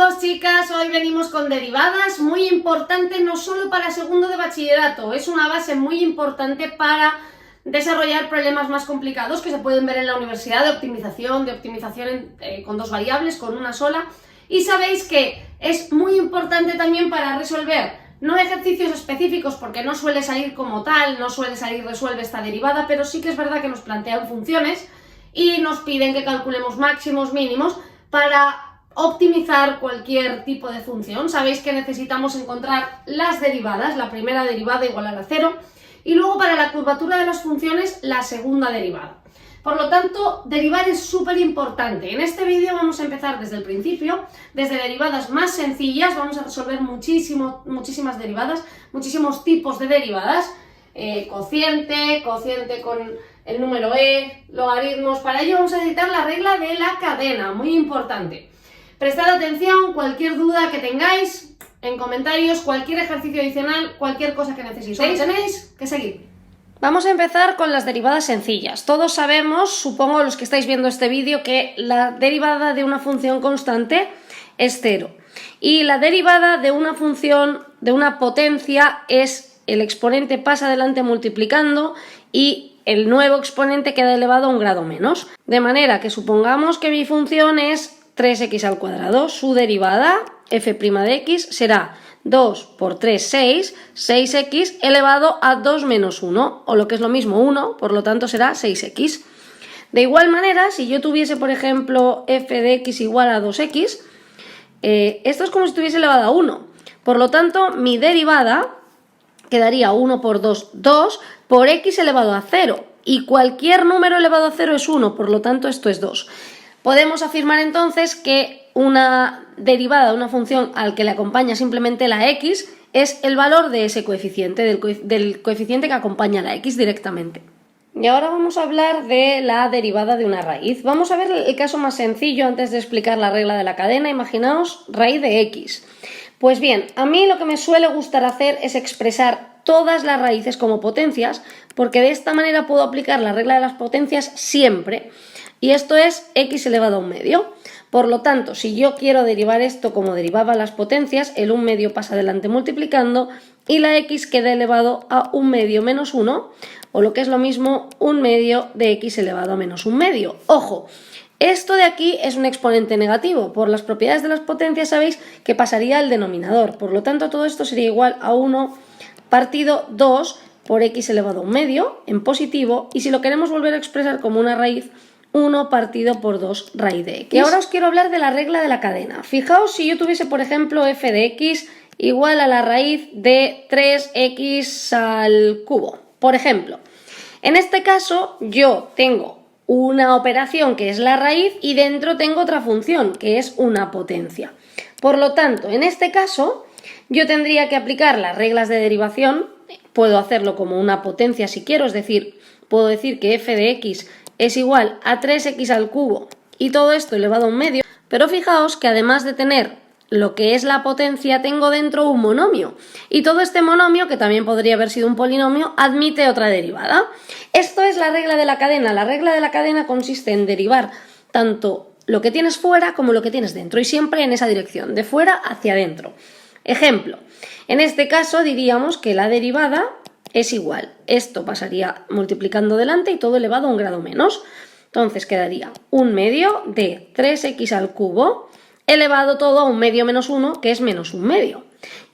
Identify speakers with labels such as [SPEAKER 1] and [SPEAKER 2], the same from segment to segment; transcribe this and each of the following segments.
[SPEAKER 1] Chicos, chicas, hoy venimos con derivadas, muy importante no solo para segundo de bachillerato, es una base muy importante para desarrollar problemas más complicados que se pueden ver en la universidad, de optimización con dos variables, con una sola. Y sabéis que es muy importante también para resolver, no ejercicios específicos porque no suele salir como tal, no suele salir resuelve esta derivada, pero sí que es verdad que nos plantean funciones y nos piden que calculemos máximos, mínimos para optimizar cualquier tipo de función. Sabéis que necesitamos encontrar las derivadas, la primera derivada igual a la 0, y luego para la curvatura de las funciones la segunda derivada. Por lo tanto, derivar es súper importante. En este vídeo vamos a empezar desde el principio, desde derivadas más sencillas, vamos a resolver muchísimas derivadas, muchísimos tipos de derivadas, cociente con el número e, logaritmos. Para ello vamos a necesitar la regla de la cadena, muy importante. Prestad atención, cualquier duda que tengáis en comentarios, cualquier ejercicio adicional, cualquier cosa que necesitéis, tenéis que seguir.
[SPEAKER 2] Vamos a empezar con las derivadas sencillas. Todos sabemos, supongo los que estáis viendo este vídeo, que la derivada de una función constante es 0. Y la derivada de una función, de una potencia, es el exponente pasa adelante multiplicando y el nuevo exponente queda elevado a un grado menos. De manera que supongamos que mi función es 3x al cuadrado, su derivada, f' de x, será 2 por 3, 6, 6x elevado a 2 menos 1, o lo que es lo mismo 1, por lo tanto será 6x. De igual manera, si yo tuviese, por ejemplo, f de x igual a 2x, esto es como si estuviese elevado a 1. Por lo tanto, mi derivada quedaría 1 por 2, 2, por x elevado a 0. Y cualquier número elevado a 0 es 1, por lo tanto esto es 2. Podemos afirmar entonces que una derivada de una función al que le acompaña simplemente la x es el valor de ese coeficiente, del coeficiente que acompaña a la x directamente. Y ahora vamos a hablar de la derivada de una raíz. Vamos a ver el caso más sencillo antes de explicar la regla de la cadena. Imaginaos raíz de x. Pues bien, a mí lo que me suele gustar hacer es expresar todas las raíces como potencias, porque de esta manera puedo aplicar la regla de las potencias siempre. Y esto es x elevado a 1/2. Por lo tanto, si yo quiero derivar esto como derivaba las potencias, el 1/2 pasa adelante multiplicando y la x queda elevado a 1/2 menos 1, o lo que es lo mismo 1/2 de x elevado a menos 1/2. Ojo, esto de aquí es un exponente negativo. Por las propiedades de las potencias sabéis que pasaría al denominador. Por lo tanto, todo esto sería igual a 1 partido 2 por x elevado a 1/2 en positivo. Y si lo queremos volver a expresar como una raíz, 1 partido por 2 raíz de x. Y ahora os quiero hablar de la regla de la cadena. Fijaos si yo tuviese, por ejemplo, f de x igual a la raíz de 3x al cubo. Por ejemplo, en este caso yo tengo una operación que es la raíz y dentro tengo otra función que es una potencia. Por lo tanto, en este caso yo tendría que aplicar las reglas de derivación. Puedo hacerlo como una potencia si quiero, es decir, puedo decir que f de x es igual a 3x al cubo y todo esto elevado a 1/2, pero fijaos que además de tener lo que es la potencia, tengo dentro un monomio, y todo este monomio, que también podría haber sido un polinomio, admite otra derivada. Esto es la regla de la cadena. La regla de la cadena consiste en derivar tanto lo que tienes fuera como lo que tienes dentro, y siempre en esa dirección, de fuera hacia adentro. Ejemplo, en este caso diríamos que la derivada es igual, esto pasaría multiplicando delante y todo elevado a un grado menos. Entonces quedaría 1/2 de 3x al cubo elevado todo a 1/2 menos 1, que es menos 1/2.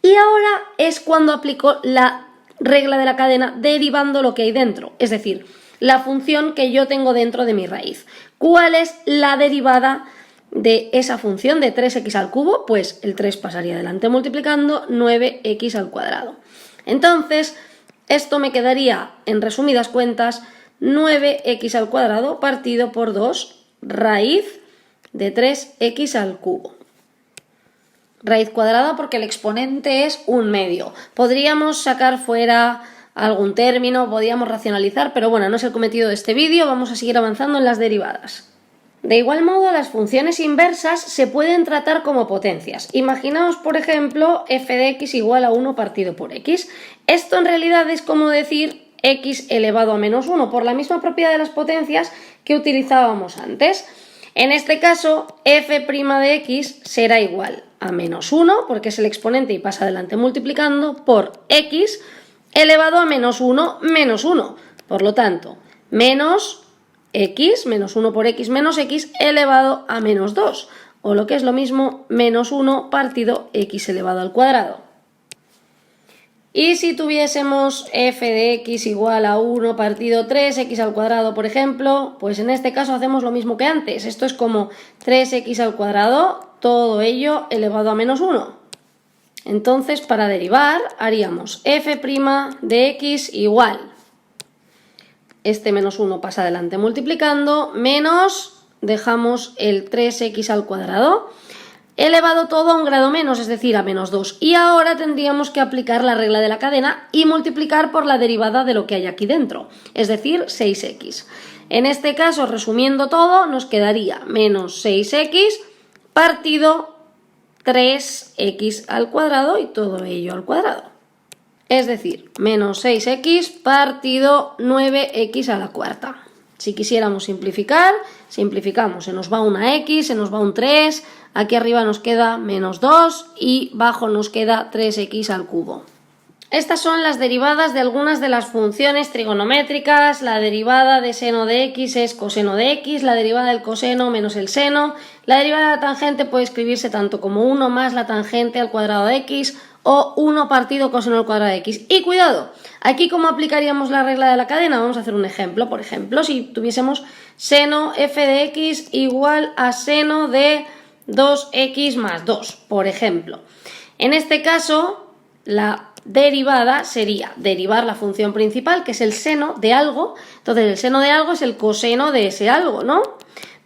[SPEAKER 2] Y ahora es cuando aplico la regla de la cadena derivando lo que hay dentro, es decir, la función que yo tengo dentro de mi raíz. ¿Cuál es la derivada de esa función de 3x al cubo? Pues el 3 pasaría adelante multiplicando 9x al cuadrado. Entonces, esto me quedaría, en resumidas cuentas, 9x al cuadrado partido por 2 raíz de 3x al cubo. Raíz cuadrada porque el exponente es 1/2. Podríamos sacar fuera algún término, podríamos racionalizar, pero bueno, no es el cometido de este vídeo, vamos a seguir avanzando en las derivadas. De igual modo, las funciones inversas se pueden tratar como potencias. Imaginaos, por ejemplo, f de x igual a 1 partido por x. Esto en realidad es como decir x elevado a menos 1, por la misma propiedad de las potencias que utilizábamos antes. En este caso, f' de x será igual a menos 1, porque es el exponente y pasa adelante multiplicando, por x elevado a menos 1 menos 1. Por lo tanto, menos x, menos 1 por x menos x elevado a menos 2. O lo que es lo mismo, menos 1 partido x elevado al cuadrado. Y si tuviésemos f de x igual a 1 partido 3x al cuadrado, por ejemplo, pues en este caso hacemos lo mismo que antes. Esto es como 3x al cuadrado, todo ello elevado a menos 1. Entonces, para derivar, haríamos f' de x igual. Este menos 1 pasa adelante multiplicando, menos, dejamos el 3x al cuadrado, elevado todo a un grado menos, es decir, a menos 2. Y ahora tendríamos que aplicar la regla de la cadena y multiplicar por la derivada de lo que hay aquí dentro, es decir, 6x. En este caso, resumiendo todo, nos quedaría menos 6x partido 3x al cuadrado y todo ello al cuadrado. Es decir, menos 6x partido 9x a la cuarta. Si quisiéramos simplificar, simplificamos. Se nos va una x, se nos va un 3, aquí arriba nos queda menos 2 y abajo nos queda 3x al cubo. Estas son las derivadas de algunas de las funciones trigonométricas. La derivada de seno de x es coseno de x, la derivada del coseno menos el seno. La derivada de la tangente puede escribirse tanto como 1 más la tangente al cuadrado de x o 1 partido coseno al cuadrado de x. Y cuidado, aquí ¿cómo aplicaríamos la regla de la cadena? Vamos a hacer un ejemplo. Por ejemplo, si tuviésemos seno f de x igual a seno de 2x más 2, por ejemplo. En este caso, la derivada sería derivar la función principal, que es el seno de algo. Entonces, el seno de algo es el coseno de ese algo, ¿no?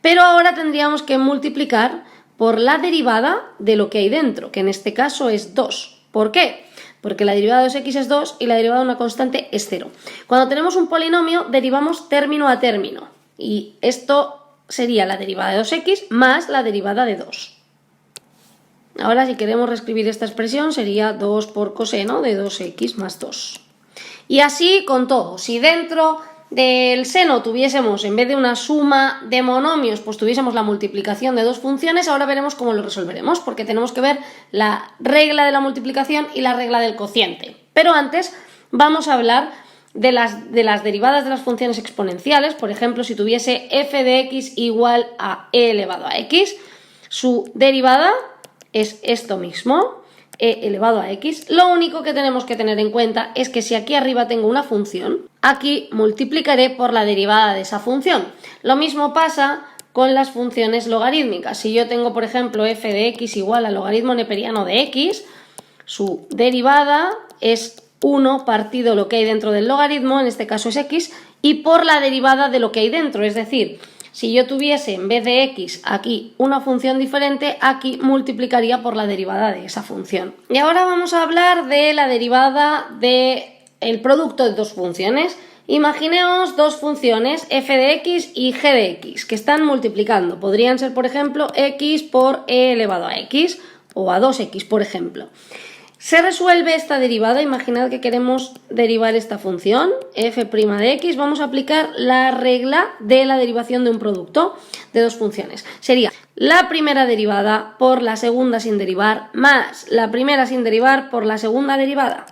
[SPEAKER 2] Pero ahora tendríamos que multiplicar por la derivada de lo que hay dentro, que en este caso es 2. ¿Por qué? Porque la derivada de 2x es 2 y la derivada de una constante es 0. Cuando tenemos un polinomio, derivamos término a término. Y esto sería la derivada de 2x más la derivada de 2. Ahora, si queremos reescribir esta expresión, sería 2 por coseno de 2x más 2. Y así con todo. Si dentro del seno tuviésemos, en vez de una suma de monomios, pues tuviésemos la multiplicación de dos funciones, ahora veremos cómo lo resolveremos, porque tenemos que ver la regla de la multiplicación y la regla del cociente. Pero antes vamos a hablar de las derivadas de las funciones exponenciales. Por ejemplo, si tuviese f de x igual a e elevado a x, su derivada es esto mismo, e elevado a x. Lo único que tenemos que tener en cuenta es que si aquí arriba tengo una función, aquí multiplicaré por la derivada de esa función. Lo mismo pasa con las funciones logarítmicas. Si yo tengo, por ejemplo, f de x igual al logaritmo neperiano de x, su derivada es 1 partido lo que hay dentro del logaritmo, en este caso es x, y por la derivada de lo que hay dentro, es decir, si yo tuviese en vez de x aquí una función diferente, aquí multiplicaría por la derivada de esa función. Y ahora vamos a hablar de la derivada del producto de dos funciones. Imaginemos dos funciones, f de x y g de x, que están multiplicando. Podrían ser, por ejemplo, x por e elevado a x o a 2x, por ejemplo. Se resuelve esta derivada, imaginad que queremos derivar esta función, f' de x, vamos a aplicar la regla de la derivación de un producto de dos funciones. Sería la primera derivada por la segunda sin derivar más la primera sin derivar por la segunda derivada.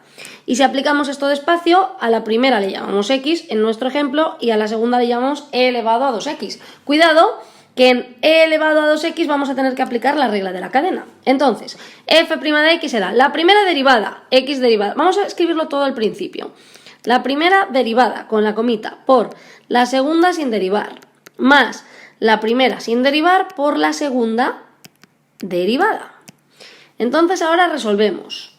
[SPEAKER 2] Y si aplicamos esto despacio, a la primera le llamamos x en nuestro ejemplo y a la segunda le llamamos e elevado a 2x. Cuidado, que en e elevado a 2x vamos a tener que aplicar la regla de la cadena. Entonces, f' de x será la primera derivada, x derivada. Vamos a escribirlo todo al principio. La primera derivada, con la comita, por la segunda sin derivar, más la primera sin derivar por la segunda derivada. Entonces ahora resolvemos.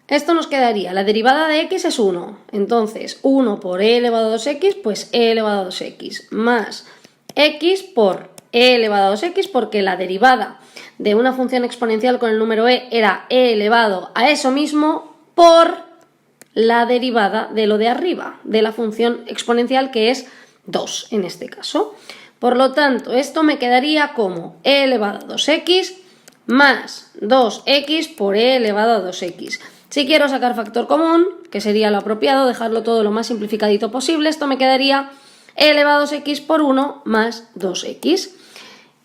[SPEAKER 2] Esto nos quedaría, la derivada de x es 1, entonces 1 por e elevado a 2x, pues e elevado a 2x, más x por e elevado a 2x, porque la derivada de una función exponencial con el número e era e elevado a eso mismo, por la derivada de lo de arriba, de la función exponencial que es 2 en este caso. Por lo tanto, esto me quedaría como e elevado a 2x más 2x por e elevado a 2x. Si quiero sacar factor común, que sería lo apropiado, dejarlo todo lo más simplificadito posible, esto me quedaría e elevado a 2x por 1 más 2x.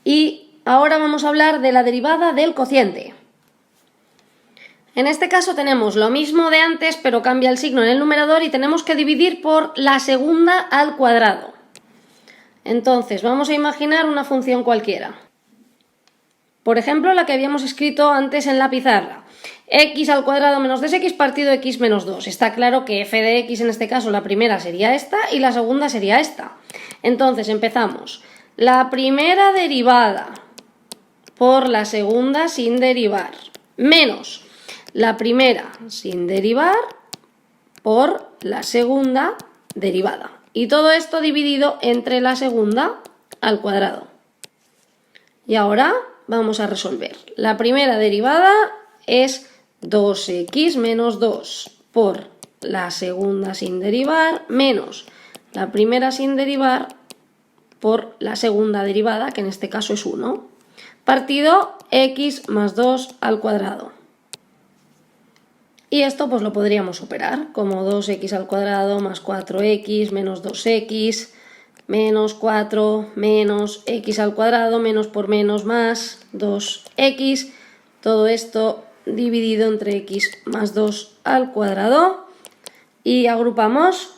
[SPEAKER 2] Y ahora vamos a hablar de la derivada del cociente. En este caso tenemos lo mismo de antes, pero cambia el signo en el numerador y tenemos que dividir por la segunda al cuadrado. Entonces, vamos a imaginar una función cualquiera. Por ejemplo, la que habíamos escrito antes en la pizarra. X al cuadrado menos 2x partido x menos 2. Está claro que f de x en este caso la primera sería esta y la segunda sería esta. Entonces empezamos. La primera derivada por la segunda sin derivar menos la primera sin derivar por la segunda derivada. Y todo esto dividido entre la segunda al cuadrado. Y ahora vamos a resolver. La primera derivada es 2x menos 2 por la segunda sin derivar menos la primera sin derivar por la segunda derivada, que en este caso es 1, partido x más 2 al cuadrado. Y esto pues lo podríamos superar como 2x al cuadrado más 4x menos 2x menos 4 menos x al cuadrado menos por menos más 2x. Todo esto dividido entre x más 2 al cuadrado. Y agrupamos.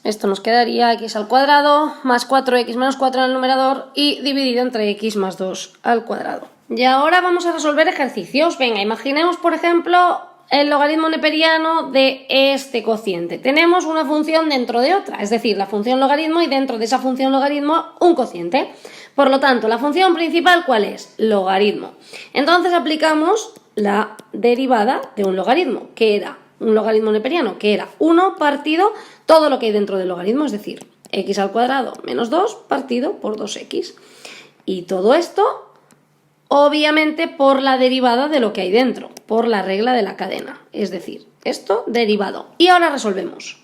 [SPEAKER 2] Esto nos quedaría x al cuadrado más 4x menos 4 en el numerador y dividido entre x más 2 al cuadrado. Y ahora vamos a resolver ejercicios. Venga, imaginemos por ejemplo el logaritmo neperiano de este cociente. Tenemos una función dentro de otra, es decir, la función logaritmo y dentro de esa función logaritmo un cociente. Por lo tanto, la función principal, ¿cuál es? Logaritmo. Entonces aplicamos la derivada de un logaritmo, que era un logaritmo neperiano, que era 1 partido todo lo que hay dentro del logaritmo, es decir, x al cuadrado menos 2 partido por 2x. Y todo esto, obviamente, por la derivada de lo que hay dentro, por la regla de la cadena, es decir, esto derivado. Y ahora resolvemos.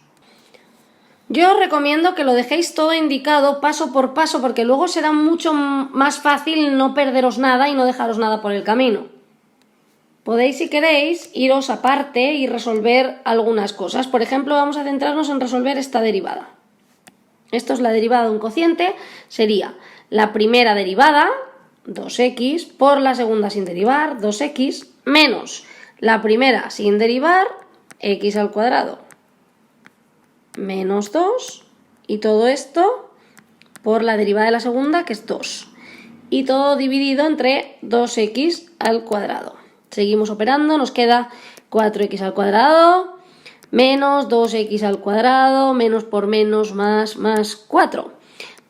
[SPEAKER 2] Yo os recomiendo que lo dejéis todo indicado paso por paso porque luego será mucho más fácil no perderos nada y no dejaros nada por el camino. Podéis, si queréis, iros aparte y resolver algunas cosas. Por ejemplo, vamos a centrarnos en resolver esta derivada. Esto es la derivada de un cociente, sería la primera derivada, 2x, por la segunda sin derivar, 2x, menos la primera sin derivar, x al cuadrado, menos 2, y todo esto por la derivada de la segunda, que es 2. Y todo dividido entre 2x al cuadrado. Seguimos operando, nos queda 4x al cuadrado, menos 2x al cuadrado, menos por menos, más 4.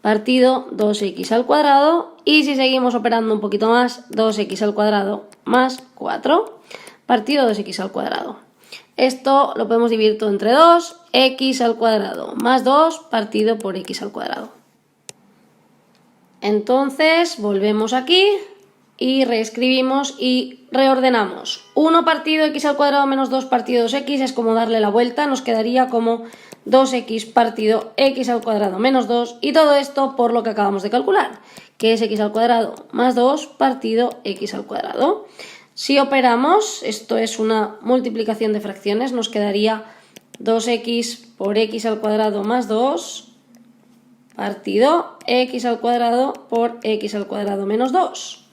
[SPEAKER 2] Partido 2x al cuadrado, y si seguimos operando un poquito más, 2x al cuadrado más 4, partido 2x al cuadrado. Esto lo podemos dividir todo entre 2, x al cuadrado más 2 partido por x al cuadrado. Entonces volvemos aquí y reescribimos y reordenamos. 1 partido x al cuadrado menos 2 partido 2x es como darle la vuelta, nos quedaría como 2x partido x al cuadrado menos 2, y todo esto por lo que acabamos de calcular, que es x al cuadrado más 2 partido x al cuadrado. Si operamos, esto es una multiplicación de fracciones, nos quedaría 2x por x al cuadrado más 2 partido x al cuadrado por x al cuadrado menos 2.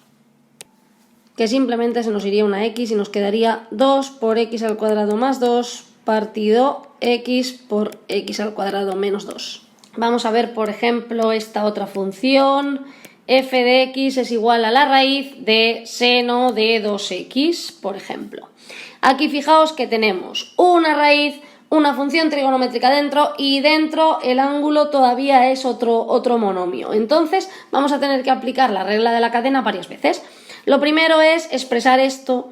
[SPEAKER 2] Que simplemente se nos iría una x y nos quedaría 2 por x al cuadrado más 2 partido x por x al cuadrado menos 2. Vamos a ver, por ejemplo, esta otra función. F de x es igual a la raíz de seno de 2x, por ejemplo. Aquí fijaos que tenemos una raíz, una función trigonométrica dentro, y dentro el ángulo todavía es otro monomio. Entonces vamos a tener que aplicar la regla de la cadena varias veces. Lo primero es expresar esto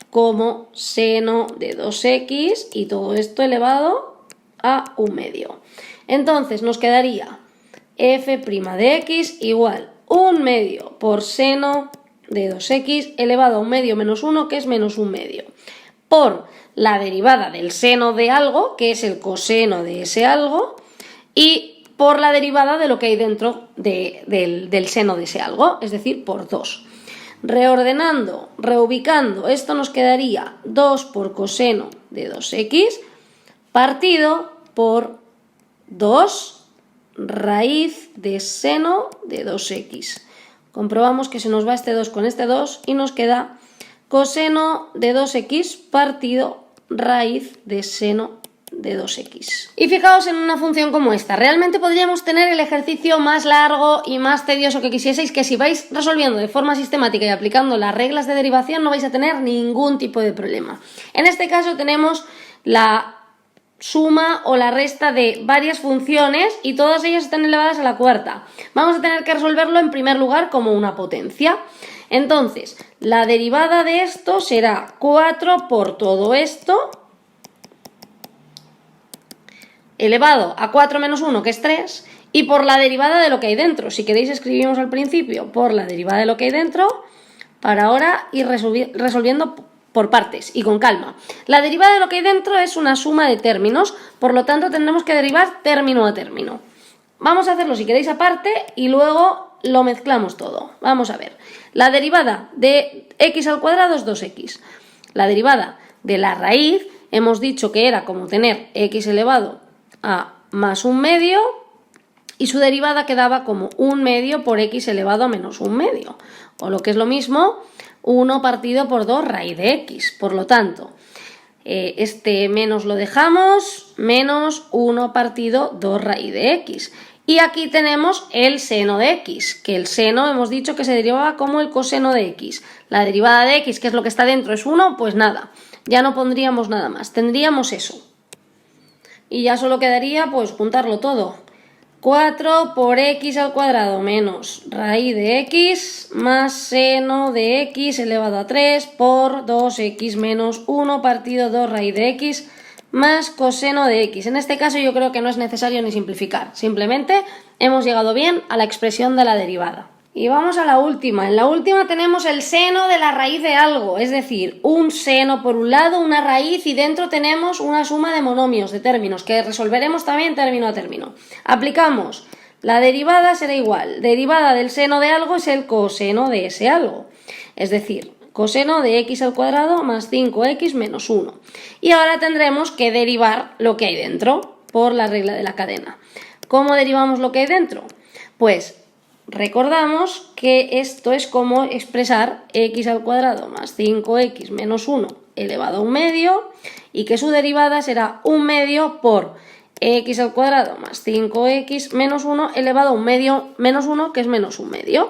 [SPEAKER 2] como seno de 2x y todo esto elevado a 1/2. Entonces nos quedaría f' de x igual 1/2 por seno de 2x elevado a 1/2 menos 1, que es menos 1/2, por la derivada del seno de algo, que es el coseno de ese algo, y por la derivada de lo que hay dentro del seno de ese algo, es decir, por 2. Reordenando, reubicando, esto nos quedaría 2 por coseno de 2x partido por 2 raíz de seno de 2x, comprobamos que se nos va este 2 con este 2 y nos queda coseno de 2x partido raíz de seno de 2x. Y fijaos en una función como esta. Realmente podríamos tener el ejercicio más largo y más tedioso que quisieseis, que si vais resolviendo de forma sistemática y aplicando las reglas de derivación no vais a tener ningún tipo de problema. En este caso tenemos la suma o la resta de varias funciones y todas ellas están elevadas a la cuarta. Vamos a tener que resolverlo en primer lugar como una potencia. Entonces, la derivada de esto será 4 por todo esto elevado a 4 menos 1, que es 3, y por la derivada de lo que hay dentro. Si queréis escribimos al principio por la derivada de lo que hay dentro, para ahora ir resolviendo por partes y con calma. La derivada de lo que hay dentro es una suma de términos, por lo tanto tendremos que derivar término a término. Vamos a hacerlo si queréis aparte y luego lo mezclamos todo. Vamos a ver. La derivada de x al cuadrado es 2x. La derivada de la raíz hemos dicho que era como tener x elevado a más 1/2 y su derivada quedaba como 1/2 por x elevado a menos 1/2, o lo que es lo mismo, 1 partido por 2 raíz de x. Por lo tanto, este menos lo dejamos, menos 1 partido 2 raíz de x. Y aquí tenemos el seno de x, que el seno hemos dicho que se derivaba como el coseno de x. La derivada de x, que es lo que está dentro, es 1, pues nada, ya no pondríamos nada más, tendríamos eso. Y ya solo quedaría pues juntarlo todo. 4 por x al cuadrado menos raíz de x más seno de x elevado a 3 por 2x menos 1 partido 2 raíz de x más coseno de x. En este caso yo creo que no es necesario ni simplificar, simplemente hemos llegado bien a la expresión de la derivada. Y vamos a la última. En la última tenemos el seno de la raíz de algo, es decir, un seno por un lado, una raíz, y dentro tenemos una suma de monomios, de términos, que resolveremos también término a término. Aplicamos, la derivada será igual, derivada del seno de algo es el coseno de ese algo, es decir, coseno de x al cuadrado más 5x menos 1. Y ahora tendremos que derivar lo que hay dentro por la regla de la cadena. ¿Cómo derivamos lo que hay dentro? Pues recordamos que esto es como expresar x al cuadrado más 5x menos 1 elevado a 1/2 y que su derivada será 1/2 por x al cuadrado más 5x menos 1 elevado a 1/2 menos 1, que es menos 1/2.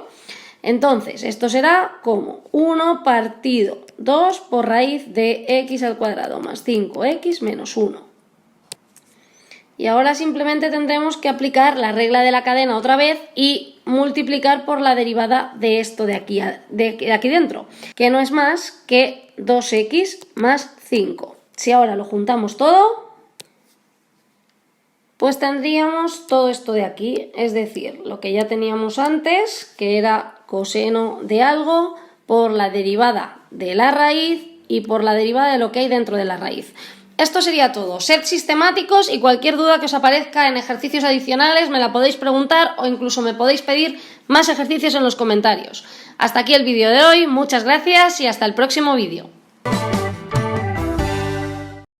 [SPEAKER 2] Entonces, esto será como 1 partido 2 por raíz de x al cuadrado más 5x menos 1. Y ahora simplemente tendremos que aplicar la regla de la cadena otra vez y multiplicar por la derivada de esto de aquí dentro, que no es más que 2x más 5. Si ahora lo juntamos todo, pues tendríamos todo esto de aquí, es decir, lo que ya teníamos antes, que era coseno de algo por la derivada de la raíz y por la derivada de lo que hay dentro de la raíz. Esto sería todo. Sed sistemáticos y cualquier duda que os aparezca en ejercicios adicionales me la podéis preguntar o incluso me podéis pedir más ejercicios en los comentarios. Hasta aquí el vídeo de hoy, muchas gracias y hasta el próximo vídeo.